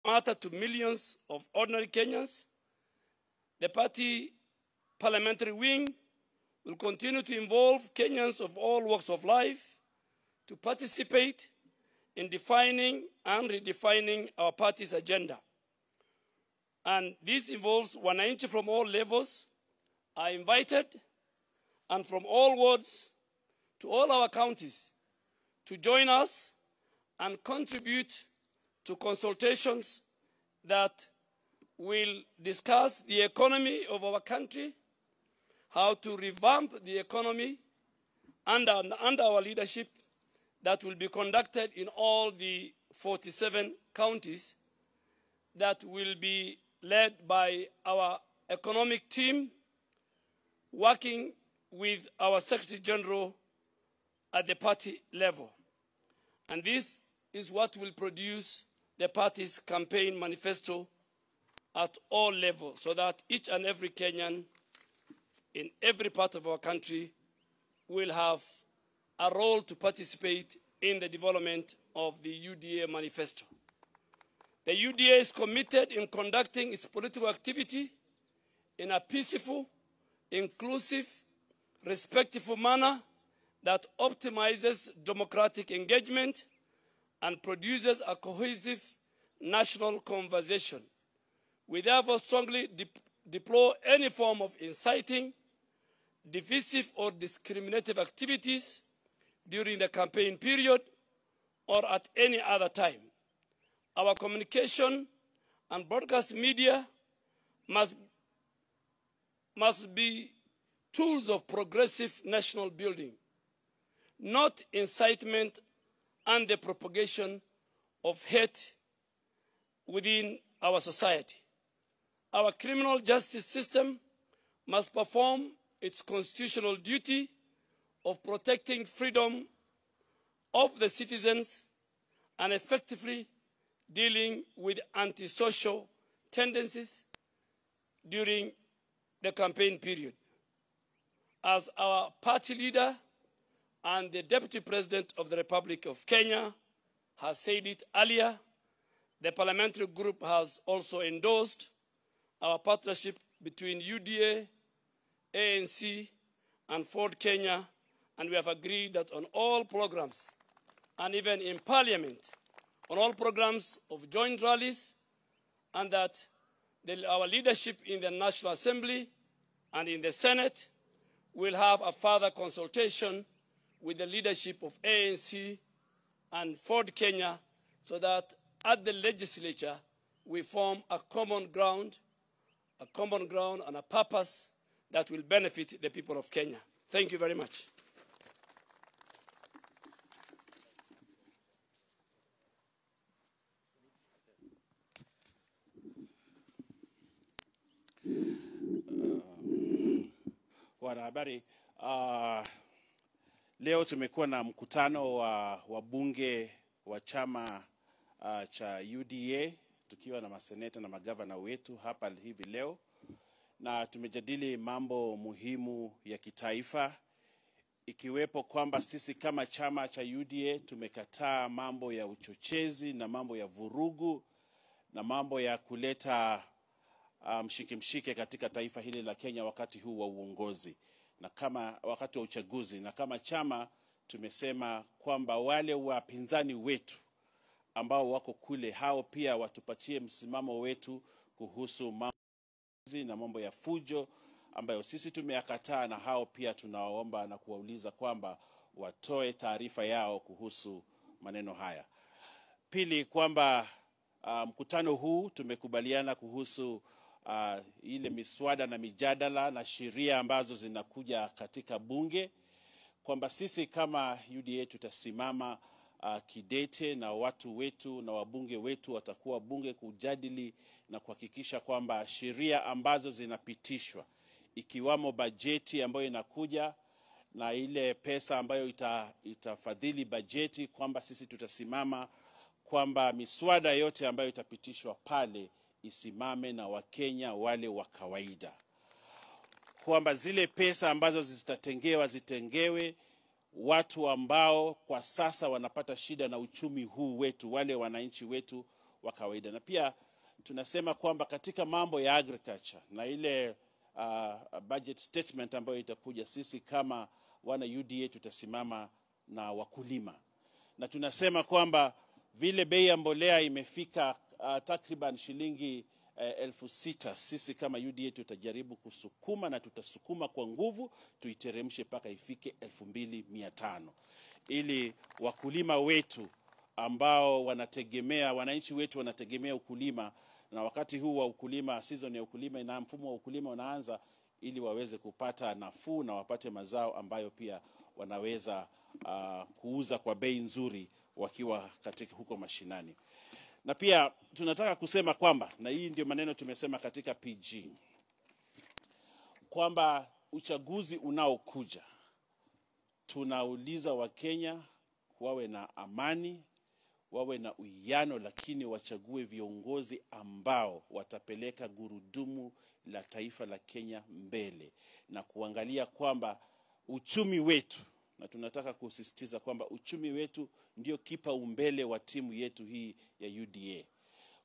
matter to millions of ordinary Kenyans. The party parliamentary wing will continue to involve Kenyans of all walks of life to participate in defining and redefining our party's agenda. And this involves wananchi from all levels are invited, and from all wards to all our counties, to join us and contribute to consultations that will discuss the economy of our country, how to revamp the economy under our leadership, that will be conducted in all the 47 counties, that will be led by our economic team, working with our Secretary General at the party level. And this is what will produce the party's campaign manifesto at all levels, so that each and every Kenyan in every part of our country will have a role to participate in the development of the UDA manifesto. The UDA is committed in conducting its political activity in a peaceful, inclusive, respectful manner that optimizes democratic engagement and produces a cohesive national conversation. We therefore strongly deplore any form of inciting, divisive or discriminative activities during the campaign period or at any other time. Our communication and broadcast media must be tools of progressive national building, not incitement and the propagation of hate within our society. Our criminal justice system must perform its constitutional duty of protecting freedom of the citizens and effectively dealing with antisocial tendencies during the campaign period. As our party leader and the Deputy President of the Republic of Kenya has said it earlier, the parliamentary group has also endorsed our partnership between UDA, ANC, and Ford Kenya, and we have agreed that on all programs, and even in Parliament, on all programs of joint rallies, and that our leadership in the National Assembly and in the Senate will have a further consultation with the leadership of ANC and Ford Kenya, so that at the legislature we form a common ground and a purpose that will benefit the people of Kenya. Thank you very much. Wanahabari, leo tumekuwa na mkutano wa wabunge wa chama cha UDA, tukiwa na maseneta na magavana wetu hapa hivi leo, na tumejadili mambo muhimu ya kitaifa, ikiwepo kwamba sisi kama chama cha UDA tumekataa mambo ya uchochezi na mambo ya vurugu na mambo ya kuleta mshike katika taifa hili la Kenya wakati huu wa uongozi na kama wakati wa uchaguzi. Na kama chama tumesema kwamba wale wapinzani wetu ambao wako kule, hao pia watupatie msimamo wetu kuhusu mambo ya fujo ambayo sisi tumeyakataa, na hao pia tunawaomba na kuwauliza kwamba watoe taarifa yao kuhusu maneno haya. Pili, kwamba mkutano huu tumekubaliana kuhusu ile miswada na mijadala na sheria ambazo zinakuja katika bunge, kwamba sisi kama UDA tutasimama kidete na watu wetu na wabunge wetu watakuwa bunge kujadili na kuhakikisha kwamba sheria ambazo zinapitishwa, ikiwamo bajeti ambayo inakuja na ile pesa ambayo itafadhili bajeti, kwamba sisi tutasimama kwamba miswada yote ambayo itapitishwa pale isimame na Wakenya wale wa kawaida, kwamba zile pesa ambazo zitengewe watu ambao kwa sasa wanapata shida na uchumi huu wetu, wale wananchi wetu wa kawaida. Na pia tunasema kwamba katika mambo ya agriculture na ile budget statement ambayo itakuja, sisi kama wana UDA tutasimama na wakulima. Na tunasema kwamba vile bei ya mbolea imefika takriban shilingi 6,000, sisi kama UDA tutajaribu kusukuma na tutasukuma kwa nguvu tuiteremshe mpaka ifike 2,500, ili wakulima wetu ambao wanategemea, wananchi wetu wanategemea ukulima, na wakati huu wa ukulima, season ya ukulima na mfumo wa ukulima unaanza, ili waweze kupata nafuu na wapate mazao ambayo pia wanaweza kuuza kwa bei nzuri wakiwa katika huko mashinani. Na pia tunataka kusema kwamba, na hii ndio maneno tumesema katika PG, kwamba uchaguzi unaokuja tunauliza Wakenya wawe na amani, wawe na uwiano, lakini wachague viongozi ambao watapeleka gurudumu la taifa la Kenya mbele, na kuangalia kwamba uchumi wetu, na tunataka kusisitiza kwamba uchumi wetu ndio kipaumbele wa timu yetu hii ya UDA,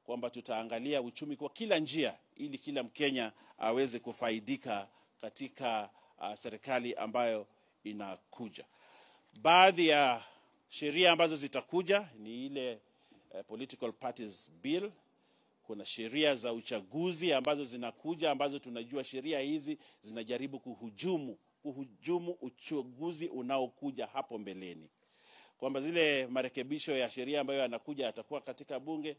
kwamba tutaangalia uchumi kwa kila njia ili kila Mkenya aweze kufaidika katika serikali ambayo inakuja. Baadhi ya sheria ambazo zitakuja ni ile political parties bill. Kuna sheria za uchaguzi ambazo zinakuja, ambazo tunajua sheria hizi zinajaribu kuhujumu uchaguzi unaokuja hapo mbeleni. Kwamba zile marekebisho ya sheria ambayo yanakuja yatakuwa katika bunge,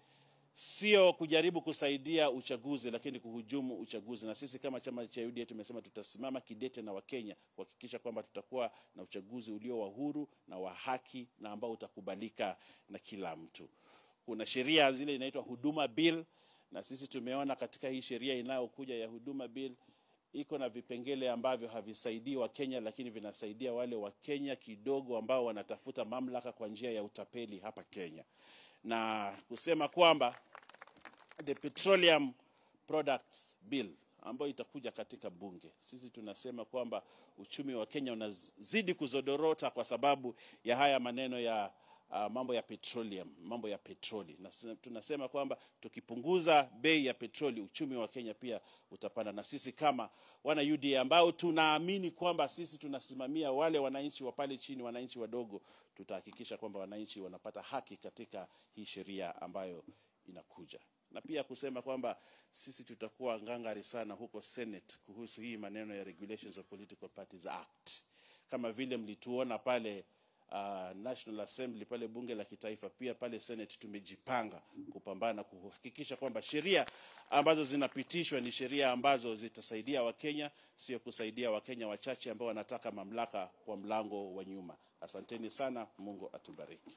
sio kujaribu kusaidia uchaguzi, lakini kuhujumu uchaguzi. Na sisi kama chama cha UDA tumesema tutasimama kidete na Wakenya kuhakikisha kwamba tutakuwa na uchaguzi ulio wa huru na wa haki na ambao utakubalika na kila mtu. Kuna sheria zile inaitwa huduma bill, na sisi tumeona katika hii sheria inayokuja ya huduma bill iko na vipengele ambavyo havisaidii Wakenya, lakini vinasaidia wale Wakenya kidogo ambao wanatafuta mamlaka kwa njia ya utapeli hapa Kenya. Na kusema kwamba the petroleum products bill ambayo itakuja katika bunge, sisi tunasema kwamba uchumi wa Kenya unazidi kuzodorota kwa sababu ya haya maneno ya mambo ya petroleum, mambo ya petroli. Na tunasema kwamba tukipunguza bei ya petroli, uchumi wa Kenya pia utapanda. Na sisi kama wana UDA ambao tunaamini kwamba sisi tunasimamia wale wananchi wa pale chini, wananchi wadogo, tutahakikisha kwamba wananchi wanapata haki katika hii sheria ambayo inakuja. Na pia kusema kwamba sisi tutakuwa ngangari sana huko Senate kuhusu hii maneno ya Regulations of Political Parties Act. Kama vile mlituona pale National Assembly, pale bunge la kitaifa, pia pale Senate tumejipanga kupambana kuhakikisha kwamba sheria ambazo zinapitishwa ni sheria ambazo zitasaidia Wakenya, sio kusaidia Wakenya wachache ambao wanataka mamlaka kwa mlango wa nyuma. Asanteni sana, Mungu atubariki.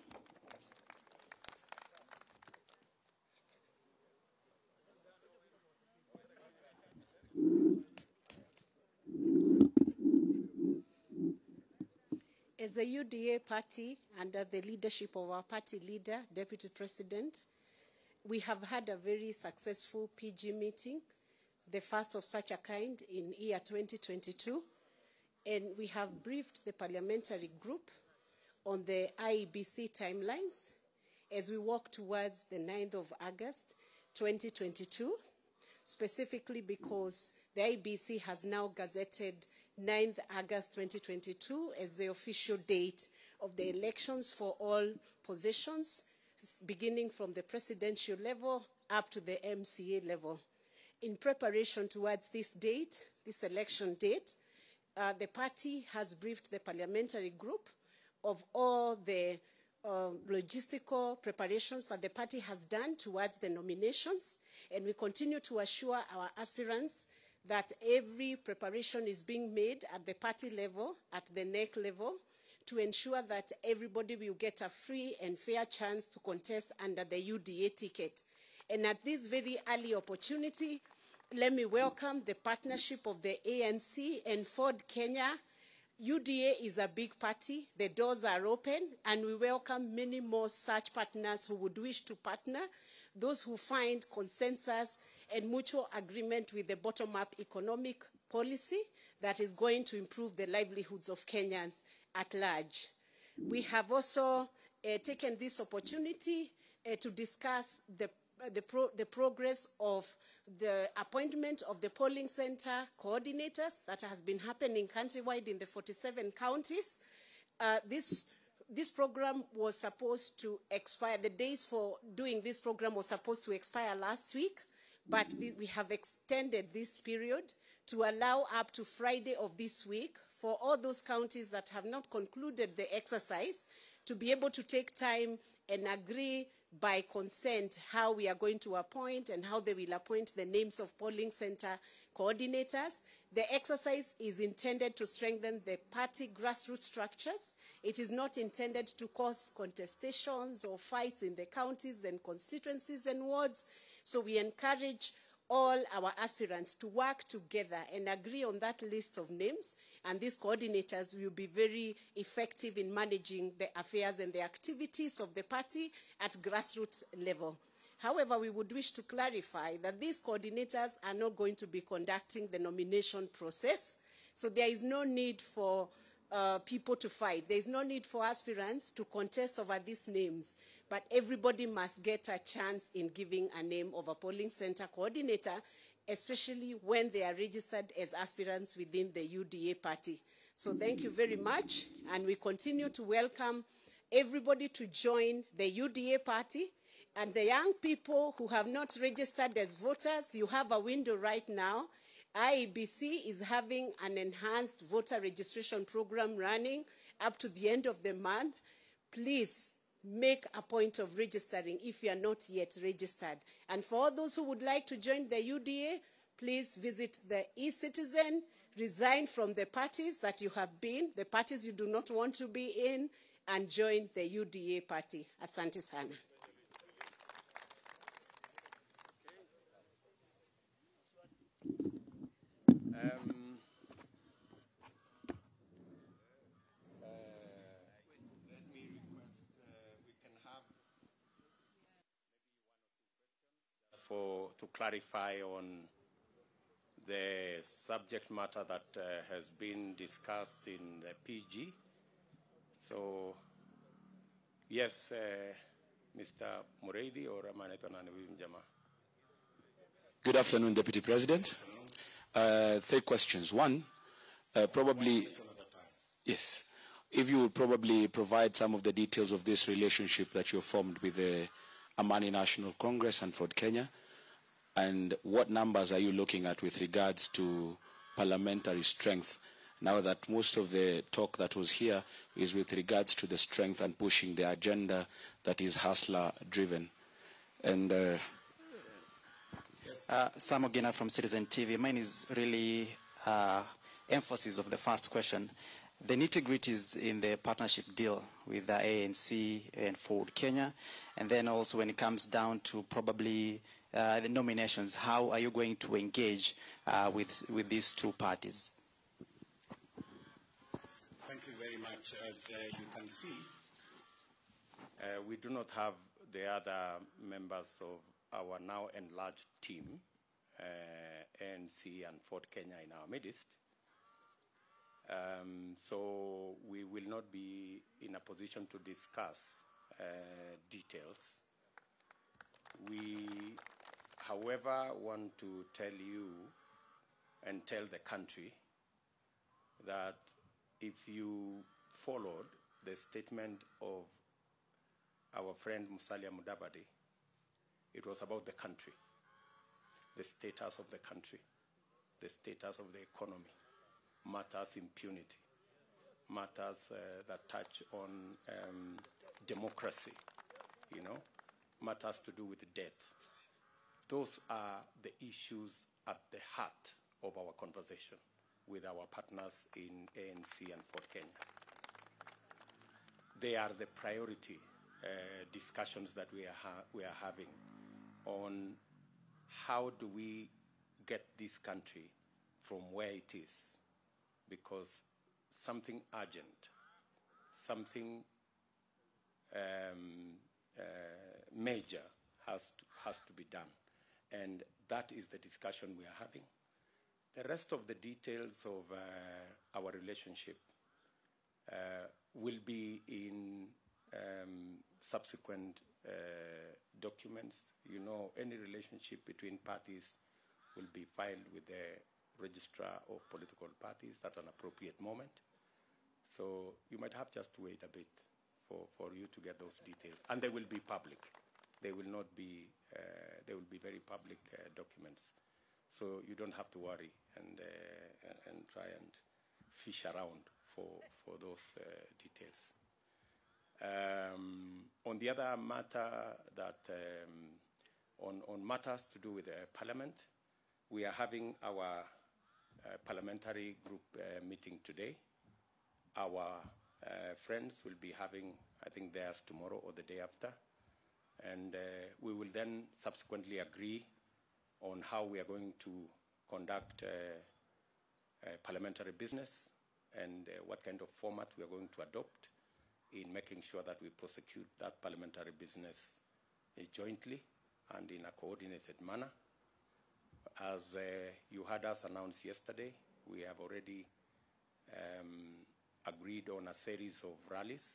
As a UDA party, under the leadership of our party leader, Deputy President, we have had a very successful PG meeting, the first of such a kind in year 2022, and we have briefed the parliamentary group on the IEBC timelines as we walk towards the 9th of August 2022, specifically because the IEBC has now gazetted 9th August 2022 as the official date of the elections for all positions, beginning from the presidential level up to the MCA level. In preparation towards this date, this election date, the party has briefed the parliamentary group of all the logistical preparations that the party has done towards the nominations, and we continue to assure our aspirants that every preparation is being made at the party level, at the NEC level, to ensure that everybody will get a free and fair chance to contest under the UDA ticket. And at this very early opportunity, let me welcome the partnership of the ANC and Ford Kenya. UDA is a big party. The doors are open, and we welcome many more such partners who would wish to partner, those who find consensus and mutual agreement with the bottom-up economic policy that is going to improve the livelihoods of Kenyans at large. We have also taken this opportunity to discuss the the progress of the appointment of the polling center coordinators that has been happening countrywide in the 47 counties. This program was supposed to expire. The days for doing this program was supposed to expire last week, but we have extended this period to allow up to Friday of this week for all those counties that have not concluded the exercise to be able to take time and agree by consent how we are going to appoint and how they will appoint the names of polling center coordinators. The exercise is intended to strengthen the party grassroots structures. It is not intended to cause contestations or fights in the counties and constituencies and wards. So we encourage all our aspirants to work together and agree on that list of names, and these coordinators will be very effective in managing the affairs and the activities of the party at grassroots level. However, we would wish to clarify that these coordinators are not going to be conducting the nomination process, so there is no need for people to fight. There is no need for aspirants to contest over these names, but everybody must get a chance in giving a name of a polling center coordinator, especially when they are registered as aspirants within the UDA party. So thank you very much, and we continue to welcome everybody to join the UDA party. And the young people who have not registered as voters, you have a window right now. IEBC is having an enhanced voter registration program running up to the end of the month. Please make a point of registering if you are not yet registered. And for all those who would like to join the UDA, please visit the e-citizen, resign from the parties that you have been, the parties you do not want to be in, and join the UDA party. Asante sana. Let me request we can have to clarify on the subject matter that has been discussed in the PG. So, yes, Mr. Mureithi or Amanetona Njama. Good afternoon, Deputy President. 3 questions. One, probably, yes, if you would probably provide some of the details of this relationship that you formed with the Amani National Congress and Ford Kenya, and what numbers are you looking at with regards to parliamentary strength, now that most of the talk that was here is with regards to the strength and pushing the agenda that is hustler-driven. And Sam Ogina from Citizen TV. Mine is really emphasis of the first question. The nitty-gritties in the partnership deal with the ANC and Ford Kenya, and then also when it comes down to probably the nominations, how are you going to engage with these 2 parties? Thank you very much. As you can see, we do not have the other members of our now enlarged team, ANC and Ford Kenya, in our midst. So we will not be in a position to discuss details. We, however, want to tell you and tell the country that if you followed the statement of our friend Musalia Mudavadi, it was about the country, the status of the country, the status of the economy, matters impunity, matters that touch on democracy, you know, matters to do with debt. Those are the issues at the heart of our conversation with our partners in ANC and Ford Kenya. They are the priority discussions that we are having on how do we get this country from where it is, because something urgent, something major has to be done, and that is the discussion we are having. The rest of the details of our relationship will be in subsequent documents. You know, any relationship between parties will be filed with the registrar of political parties at an appropriate moment. So you might have just to wait a bit for you to get those details. And they will be public. They will not be, they will be very public documents. So you don't have to worry and try and fish around for those details. On the other matter that, on matters to do with Parliament, we are having our parliamentary group meeting today. Our friends will be having, I think, theirs tomorrow or the day after. And we will then subsequently agree on how we are going to conduct parliamentary business and what kind of format we are going to adopt in making sure that we prosecute that parliamentary business jointly and in a coordinated manner. As you had us announce yesterday, we have already agreed on a series of rallies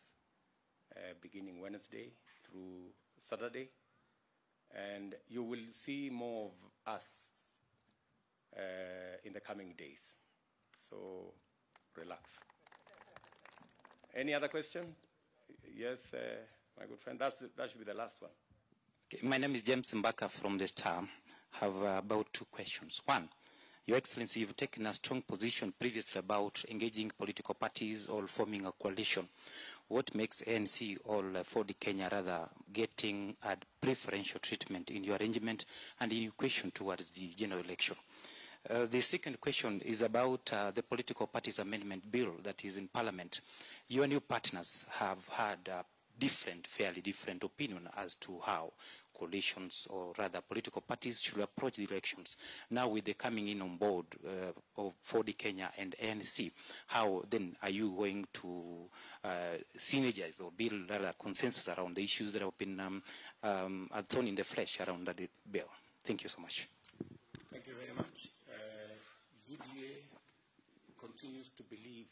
beginning Wednesday through Saturday, and you will see more of us in the coming days. So relax. Any other question? Yes, my good friend. That should be the last one. Okay, my name is James Mbaka from the Star. I have about 2 questions. One, Your Excellency, you've taken a strong position previously about engaging political parties or forming a coalition. What makes ANC or Ford Kenya rather getting a preferential treatment in your arrangement and in your question towards the general election? The second question is about the political parties amendment bill that is in Parliament. Your new partners have had a fairly different opinion as to how coalitions or rather political parties should approach the elections. Now with the coming in on board of Ford Kenya and ANC, how then are you going to synergize or build rather consensus around the issues that have been thrown in the flesh around the bill? Thank you so much. Thank you very much. UDA continues to believe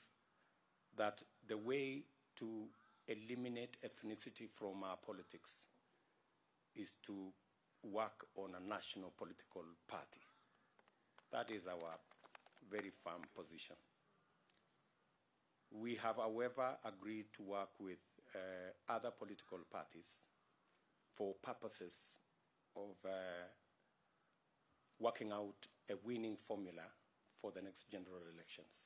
that the way to eliminate ethnicity from our politics is to work on a national political party. That is our very firm position. We have, however, agreed to work with other political parties for purposes of working out a winning formula for the next general elections,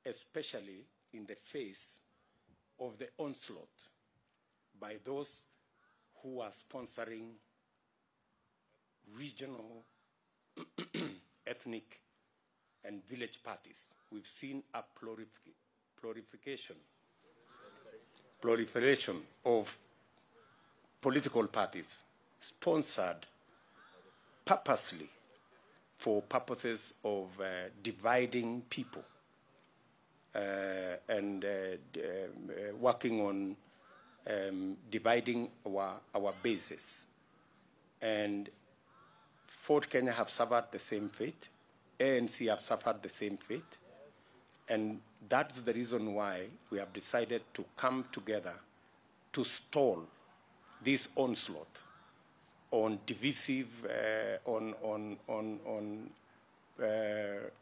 especially in the face of the onslaught by those who are sponsoring regional, ethnic, and village parties. We've seen a proliferation of political parties sponsored purposely for purposes of dividing people and working on dividing our bases. And Ford Kenya have suffered the same fate. ANC have suffered the same fate. And that's the reason why we have decided to come together to stall this onslaught on divisive,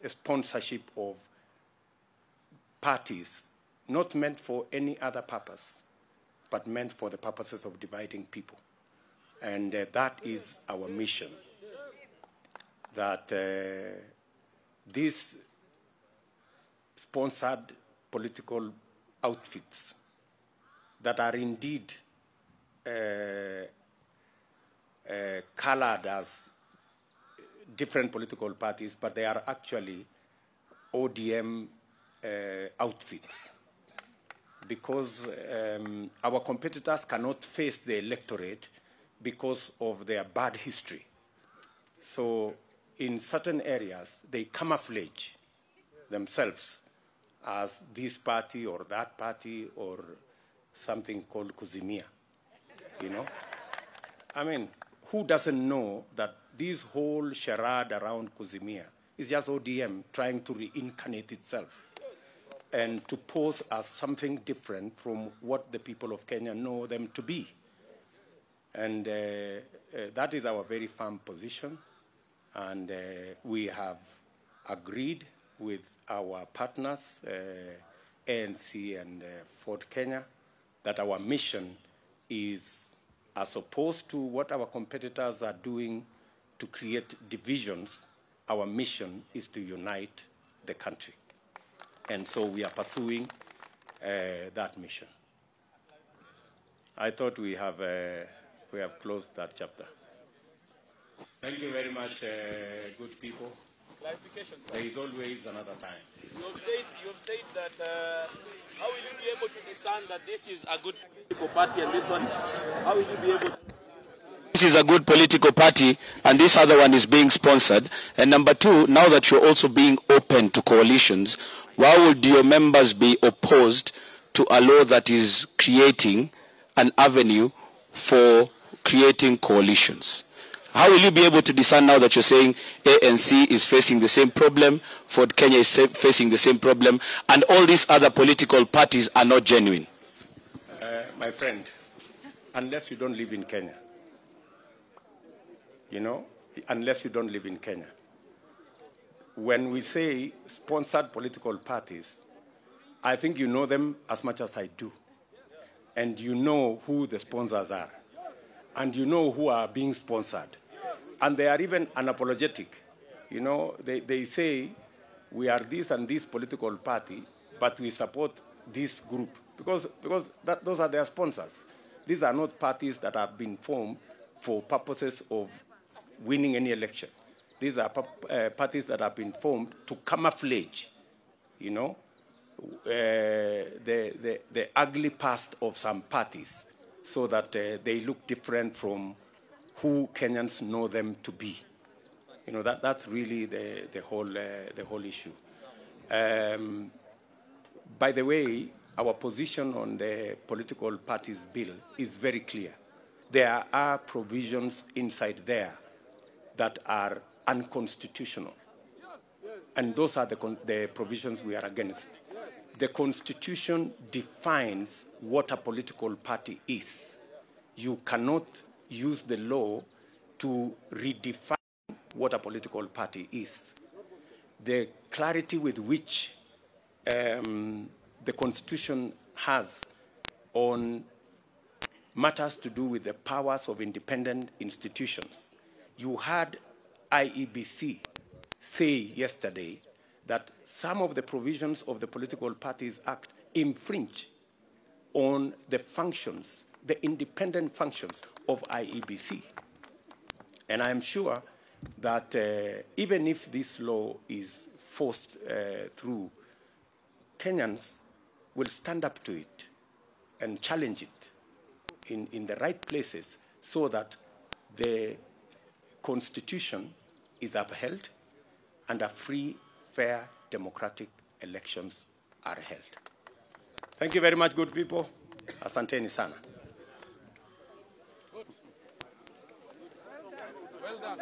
sponsorship of parties not meant for any other purpose, but meant for the purposes of dividing people. And that is our mission, that these sponsored political outfits that are indeed colored as different political parties, but they are actually ODM outfits, because our competitors cannot face the electorate because of their bad history. So in certain areas, they camouflage themselves as this party or that party or something called Kuzimia, you know? I mean, who doesn't know that this whole charade around Kuzimia is just ODM trying to reincarnate itself and to pose as something different from what the people of Kenya know them to be. And that is our very firm position. And we have agreed with our partners, ANC and Ford Kenya, that our mission is, as opposed to what our competitors are doing to create divisions, our mission is to unite the country. And so we are pursuing that mission. I thought we have closed that chapter. Thank you very much, good people. Clarification, sir. There is always another time. You have said that how will you be able to discern that this is a good political party and this one? How will you be able to? This is a good political party and this other one is being sponsored. And number two, now that you're also being open to coalitions, why would your members be opposed to a law that is creating an avenue for creating coalitions? How will you be able to discern now that you're saying ANC is facing the same problem, Ford Kenya is facing the same problem, and all these other political parties are not genuine? My friend, unless you don't live in Kenya, unless you don't live in Kenya, when we say sponsored political parties, I think you know them as much as I do. And you know who the sponsors are. And you know who are being sponsored. And they are even unapologetic. They say, we are this and this political party, but we support this group. Because those are their sponsors. These are not parties that have been formed for purposes of winning any election. These are parties that have been formed to camouflage, the ugly past of some parties, so that they look different from who Kenyans know them to be. That's really the whole issue. By the way, our position on the political parties bill is very clear. There are provisions inside there that are unconstitutional. And those are the provisions we are against. The Constitution defines what a political party is. You cannot use the law to redefine what a political party is. The clarity with which the Constitution has on matters to do with the powers of independent institutions. You heard IEBC say yesterday that some of the provisions of the Political Parties Act infringe on the functions, the independent functions of IEBC. And I am sure that even if this law is forced through, Kenyans will stand up to it and challenge it in the right places so that the Constitution is upheld and a free, fair, democratic elections are held. Thank you very much, good people. Asanteni sana. Well done.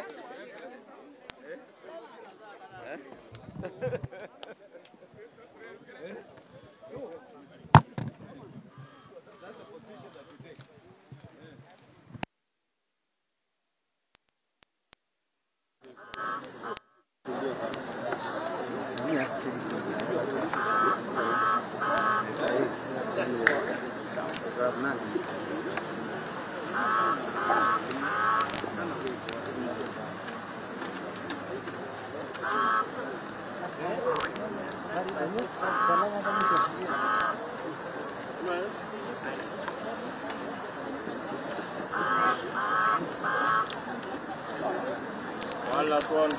One last one.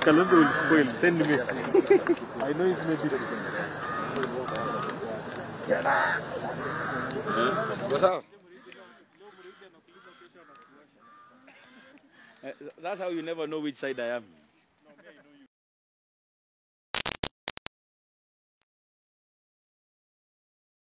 Kalonzo will spoil. Send me. I know it's maybe difficult. What's up? That's how you never know which side I am.